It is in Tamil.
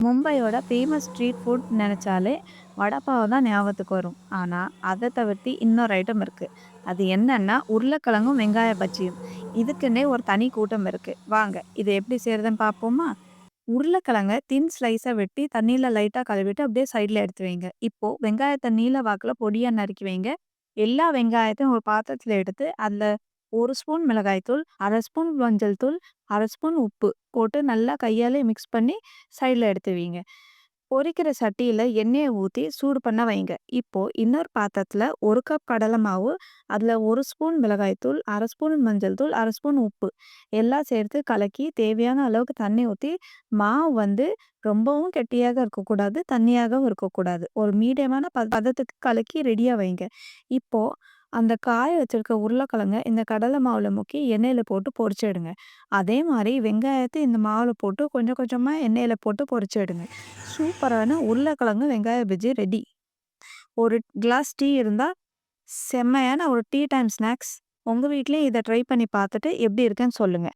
மும்பையோட ஃபேமஸ் ஸ்ட்ரீட் ஃபுட் நெனச்சாலே வடை பாவ தான் ஞாபகத்துக்கு வரும். ஆனா, அத தவிர்த்து இன்னொரு ஐட்டம் இருக்கு. அது என்னன்னா, உருளைக்கிழங்கும் வெங்காய பஜ்ஜியும். இதுக்குன்னே ஒரு தனி கூட்டம் இருக்கு. வாங்க, இது எப்படி செய்றதுன்னு பார்ப்போமா? உருளைக்கிழங்க தின் ஸ்லைஸா வெட்டி தண்ணீல லைட்டா கழுவிட்டு அப்படியே சைடுல எடுத்து வைங்க. இப்போ வெங்காயத்த நீல வாக்குல பொடியா நறுக்கி வைங்க. எல்லா வெங்காயத்தையும் ஒரு பாத்திரத்துல எடுத்து, அதுல 1 ஸ்பூன் மிளகாய்த்தூள், 1/2 ஸ்பூன் மஞ்சள் தூள், 1/2 ஸ்பூன் உப்பு போட்டு நல்லா கையாலே மிக்ஸ் பண்ணி சைடுல எடுத்து வைங்க. பொரிக்கிற சட்டியில எண்ணெய ஊத்தி சூடு பண்ண வைங்க. இப்போ இன்னொரு பாத்திரத்துல 1 கப் கடலை மாவு, அதுல 1 ஸ்பூன் மிளகாய்த்தூள், 1/2 ஸ்பூன் மஞ்சள் தூள், 1/2 ஸ்பூன் உப்பு எல்லாம் சேர்த்து கலக்கி தேவையான அளவுக்கு தண்ணி ஊத்தி, மாவு ரொம்பவும் கெட்டியாக இருக்கக்கூடாது, தண்ணியாகவும் இருக்கக்கூடாது. ஒரு மீடியமான பதத்துக்கு கலக்கி ரெடியா வைங்க. இப்போ அந்த காய வச்சிருக்க உருளைக்கிழங்க இந்த கடலை மாவுல முக்கி எண்ணெயில போட்டு பொரிச்சு எடுங்க. அதே மாரி வெங்காயத்த இந்த மாவுல போட்டு கொஞ்சம் கொஞ்சமா எண்ணெயில போட்டு பொரிச்சு எடுங்க. சூப்பரான உருளைக்கிழங்கு வெங்காய பஜ்ஜி ரெடி. ஒரு கிளாஸ் டீ இருந்தா செம்மையான ஒரு டீ டைம் ஸ்நாக்ஸ். உங்க வீட்லயும் இத ட்ரை பண்ணி பார்த்துட்டு எப்படி இருக்குன்னு சொல்லுங்க.